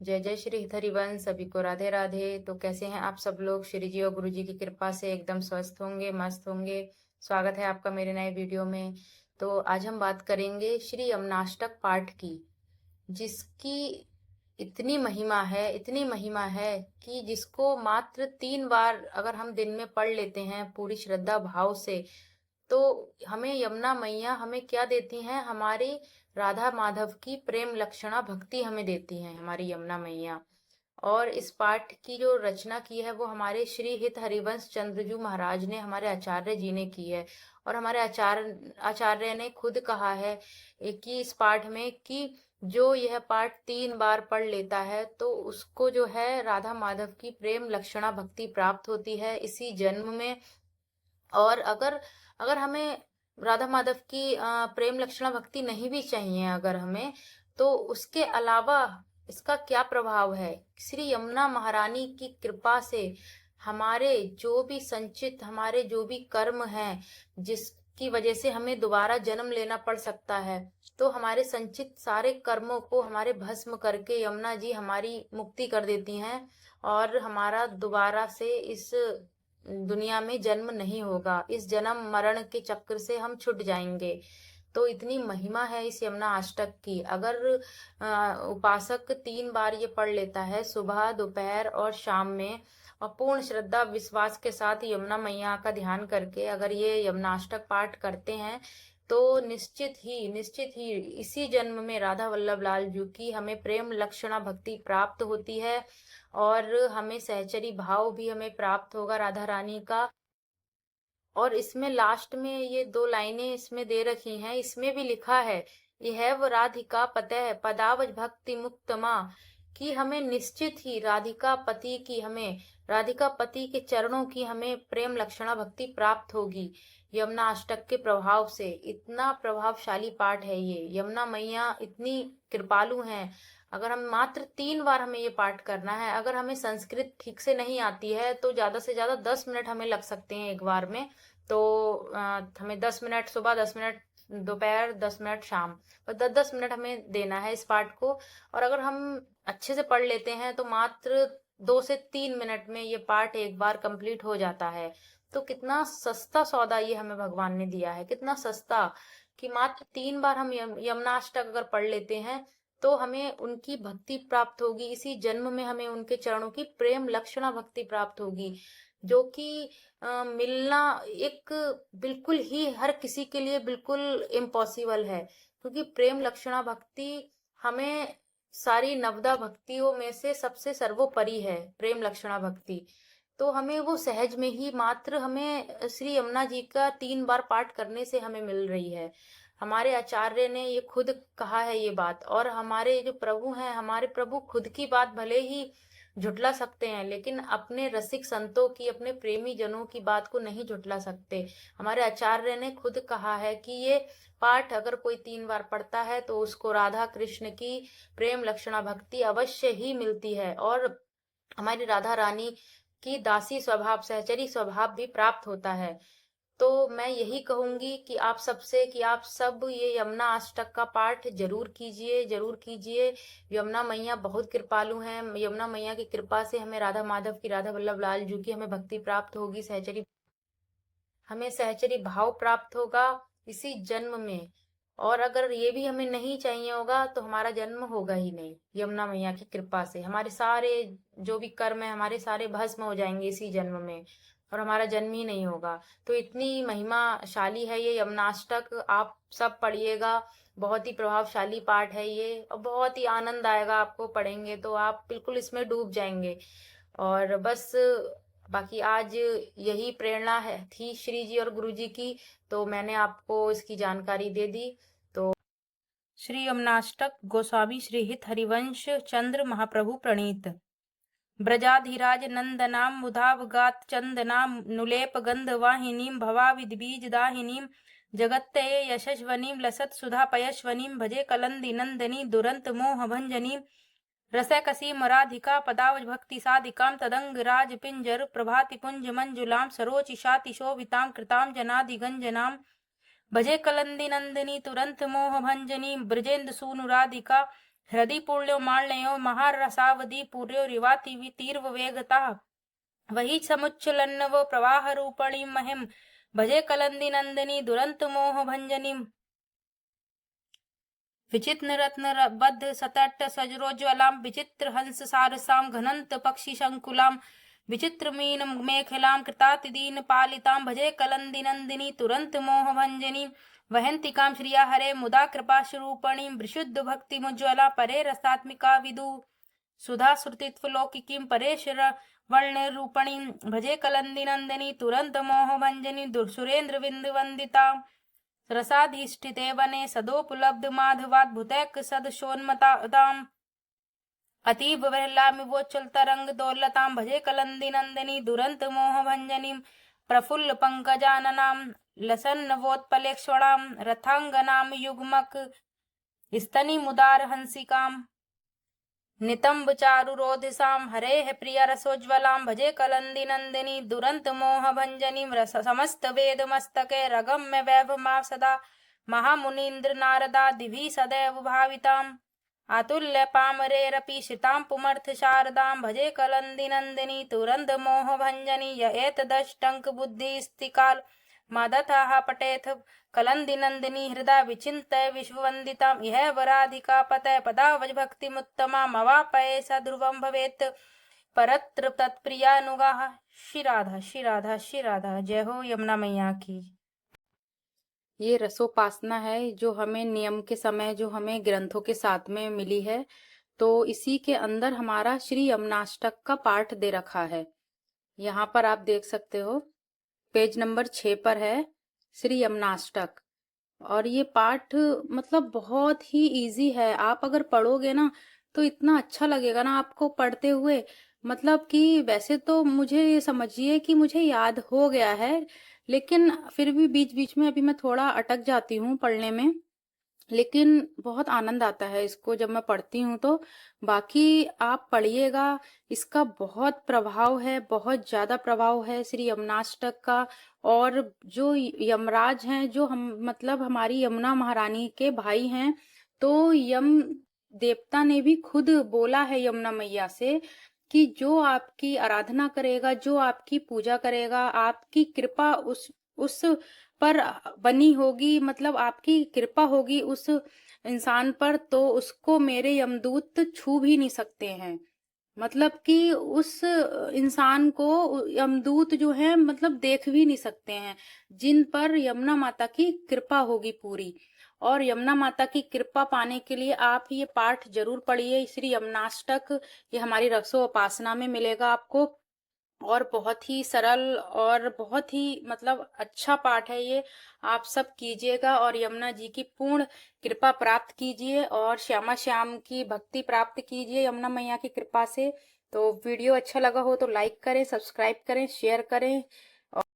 जय जय श्री हरिवंश। सभी को राधे राधे। तो कैसे हैं आप सब लोग? श्री जी और गुरु जी की कृपा से एकदम स्वस्थ होंगे, मस्त होंगे। स्वागत है आपका मेरे नए वीडियो में। तो आज हम बात करेंगे श्री यमुनाष्टक पाठ की, जिसकी इतनी महिमा है, इतनी महिमा है कि जिसको मात्र 3 बार अगर हम दिन में पढ़ लेते हैं पूरी श्रद्धा भाव से, तो हमें यमुना मैया हमें क्या देती हैं? हमारी राधा माधव की प्रेम लक्षणा भक्ति हमें देती हैं हमारी यमुना मैया। और इस पाठ की जो रचना की है वो हमारे श्री हित हरिवंश चंद्रजू महाराज ने, हमारे आचार्य जी ने की है। और हमारे आचार्य ने खुद कहा है कि इस पाठ में कि जो यह पाठ 3 बार पढ़ लेता है तो उसको जो है राधा माधव की प्रेम लक्षणा भक्ति प्राप्त होती है इसी जन्म में। और अगर अगर हमें राधा माधव की प्रेम लक्षणा भक्ति नहीं भी चाहिए अगर हमें, तो उसके अलावा इसका क्या प्रभाव है? श्री यमुना महारानी की कृपा से हमारे जो भी संचित, हमारे जो भी कर्म हैं जिसकी वजह से हमें दोबारा जन्म लेना पड़ सकता है, तो हमारे संचित सारे कर्मों को हमारे भस्म करके यमुना जी हमारी मुक्ति कर देती हैं। और हमारा दोबारा से इस दुनिया में जन्म नहीं होगा, इस जन्म मरण के चक्र से हम छूट जाएंगे। तो इतनी महिमा है इस यमुना अष्टक की। अगर उपासक 3 बार ये पढ़ लेता है, सुबह दोपहर और शाम में, और पूर्ण श्रद्धा विश्वास के साथ यमुना मैया का ध्यान करके अगर ये यमुनाष्टक पाठ करते हैं, तो निश्चित ही इसी जन्म में राधा वल्लभ लाल जी की हमें प्रेम लक्षणा भक्ति प्राप्त होती है। और हमें सहचरी भाव भी हमें प्राप्त होगा राधा रानी का। और इसमें लास्ट में ये 2 लाइनें इसमें दे रखी हैं, इसमें भी लिखा है, यह वो राधिका पतः पदावज भक्ति मुक्तमा, कि हमें निश्चित ही राधिका पति की, हमें राधिका पति के चरणों की हमें प्रेम लक्षणा भक्ति प्राप्त होगी यमुना अष्टक के प्रभाव से। इतना प्रभावशाली पाठ है ये। यमुना मैया इतनी कृपालु हैं। अगर हम मात्र 3 बार हमें ये पाठ करना है, अगर हमें संस्कृत ठीक से नहीं आती है तो ज्यादा से ज्यादा 10 मिनट हमें लग सकते हैं एक बार में। तो हमें 10 मिनट सुबह, 10 मिनट दोपहर, 10 मिनट शाम, और 10-10 मिनट हमें देना है इस पाठ को। और अगर हम अच्छे से पढ़ लेते हैं तो मात्र 2 से 3 मिनट में ये पाठ एक बार कंप्लीट हो जाता है। तो कितना सस्ता सौदा ये हमें भगवान ने दिया है, कितना सस्ता, कि मात्र 3 बार हम यमुनाष्टक अगर पढ़ लेते हैं तो हमें उनकी भक्ति प्राप्त होगी इसी जन्म में, हमें उनके चरणों की प्रेम लक्षणा भक्ति प्राप्त होगी, जो कि मिलना एक बिल्कुल ही हर किसी के लिए बिल्कुल इम्पॉसिबल है। क्योंकि प्रेम लक्षणा भक्ति हमें सारी नवदा भक्तियों में से सबसे सर्वोपरि है प्रेम लक्षणा भक्ति। तो हमें वो सहज में ही मात्र हमें श्री यमुना जी का 3 बार पाठ करने से हमें मिल रही है। हमारे आचार्य ने ये खुद कहा है ये बात। और हमारे जो प्रभु हैं, हमारे प्रभु खुद की बात भले ही झुटला सकते हैं, लेकिन अपने रसिक संतों की, अपने प्रेमी जनों की बात को नहीं झुटला सकते। हमारे आचार्य ने खुद कहा है कि ये पाठ अगर कोई 3 बार पढ़ता है तो उसको राधा कृष्ण की प्रेम लक्षणा भक्ति अवश्य ही मिलती है, और हमारी राधा रानी की दासी स्वभाव, सहचरी स्वभाव भी प्राप्त होता है। तो मैं यही कहूंगी कि आप सबसे, कि आप सब ये यमुना अष्टक का पाठ जरूर कीजिए, जरूर कीजिए। यमुना मैया बहुत कृपालु हैं। यमुना मैया की कृपा से हमें राधा माधव की, राधा वल्लभ लाल जी की हमें भक्ति प्राप्त होगी, सहचरी, हमें सहचरी भाव प्राप्त होगा इसी जन्म में। और अगर ये भी हमें नहीं चाहिए होगा तो हमारा जन्म होगा ही नहीं। यमुना मैया की कृपा से हमारे सारे जो भी कर्म है हमारे सारे भस्म हो जाएंगे इसी जन्म में, और हमारा जन्म ही नहीं होगा। तो इतनी महिमाशाली है ये यमुनाष्टक, आप सब पढ़िएगा। बहुत ही प्रभावशाली पाठ है ये, और बहुत ही आनंद आएगा आपको पढ़ेंगे तो आप बिल्कुल इसमें डूब जाएंगे। और बस बाकी आज यही प्रेरणा है थी श्री जी और गुरु जी की, तो मैंने आपको इसकी जानकारी दे दी। तो श्री यमुनाष्टक गोस्वामी श्री हित हरिवंश चंद्र महाप्रभु प्रणीत। ब्रजाधिराज नंदनाम मुधावगात चंदनाम नुलेप गंध वाहिनीम भवाविद दाहिनीम जगत्तये यशस्वनीम लसत सुधा पयस्वनीम भजे कलंदी नंदनी दुरंत मोह भंजनीम रसैकसीम राधिका पदावज भक्ति साधिकां तदंग राज पिंजर प्रभाति पुंज मंजुलां सरोचिषाति शोभितां कृतां जनादिगंजनां भजे कलंदी नंदिनी तुरंत मोह भंजनी ब्रजेंद्र सूनु राधिका हृदि पुण्यो मालयो महारसावधि पूर्यो रिवाति तीर्व वेगता वही समुच्चलन्नव प्रवाह रूपणी महिम भजे कलंदी नंदिनी दुरंत मोह भंजनीम विचित्र रत्न बद्ध सतट सजरोज्वलाम विचित्र हंस सारसाम घनंत पक्षी शंकुलाम विचित्र मीन मेखलाम कृताति दीन पालिताम भजे कलंदी नंदिनी तुरंत मोह भंजनी वहंतिकाम श्रिया हरे मुदा कृपा स्वरूपणी विशुद्ध भक्ति मुज्ज्वला परे रसात्मिका विदु सुधा श्रुतित्व लौकिकीम परेश्वर वर्ण रूपणी भजे कलंदी नंदिनी तुरंत मोह भंजनी सुरेंद्र बिंदु वंदिता रसाधिष्ठिते वने सदोपलब्ध माधवाद्भुतैक सदशोन्मताम् अतीब विरलामिवोच्चल तरंग दौलतां भजे कलंदी नंदिनी दुरंत मोह भंजनीं प्रफुल्ल पंकजाननां लसन्नवोत्पलेक्षणां रथांगनां युग्मक स्तनी मुदार हंसिकाम् नितंब चारुरोधिसां हरेः प्रिय रसोज्वलां भजे कलंदी नंदिनी दुरंत मोह भंजनीं समस्त वेद मस्तके रगम्य वैभवमा सदा महामुनीन्द्र नारदा दिवि सदैव भाविताम् आतुल्य पामरेरपि शितां पुमर्थ शारदां भजे कलंदी नंदिनी तुरंत मोह भंजनी एतदष्टंक बुद्धिस्तिकाल मादथाः पठेथ कलंदी नंदिनी हृदय विचिन्तय विश्ववंदिता यह वराधिका पतय पदावज भक्तिमुत्तमा मवापये सध्रुवं भवेत् परत्र तत्प्रियानुगाः। श्री राधा श्री राधा श्री राधा। जय हो यमुना मैया की। ये रसोपासना है जो हमें नियम के समय जो हमें ग्रंथों के साथ में मिली है। तो इसी के अंदर हमारा श्री यमुनाष्टक का पाठ दे रखा है। यहाँ पर आप देख सकते हो पेज नंबर 6 पर है श्री यमुनाष्टक। और ये पाठ मतलब बहुत ही इजी है। आप अगर पढ़ोगे ना तो इतना अच्छा लगेगा ना आपको पढ़ते हुए। मतलब कि वैसे तो मुझे ये समझिए कि मुझे याद हो गया है, लेकिन फिर भी बीच बीच में अभी मैं थोड़ा अटक जाती हूँ पढ़ने में। लेकिन बहुत आनंद आता है इसको जब मैं पढ़ती हूँ तो। बाकी आप पढ़िएगा, इसका बहुत प्रभाव है, बहुत ज्यादा प्रभाव है श्री यमुनाष्टक का। और जो यमराज हैं, जो हम मतलब हमारी यमुना महारानी के भाई हैं, तो यम देवता ने भी खुद बोला है यमुना मैया से कि जो आपकी आराधना करेगा, जो आपकी पूजा करेगा, आपकी कृपा उस पर बनी होगी, मतलब आपकी कृपा होगी उस इंसान पर, तो उसको मेरे यमदूत छू भी नहीं सकते हैं। मतलब कि उस इंसान को यमदूत जो है मतलब देख भी नहीं सकते हैं, जिन पर यमुना माता की कृपा होगी पूरी। और यमुना माता की कृपा पाने के लिए आप ये पाठ जरूर पढ़िए, श्री यमुनाष्टक। ये हमारी रसोपासना में मिलेगा आपको। और बहुत ही सरल और बहुत ही मतलब अच्छा पाठ है ये। आप सब कीजिएगा और यमुना जी की पूर्ण कृपा प्राप्त कीजिए और श्यामा श्याम की भक्ति प्राप्त कीजिए यमुना मैया की कृपा से। तो वीडियो अच्छा लगा हो तो लाइक करें, सब्सक्राइब करें, शेयर करें।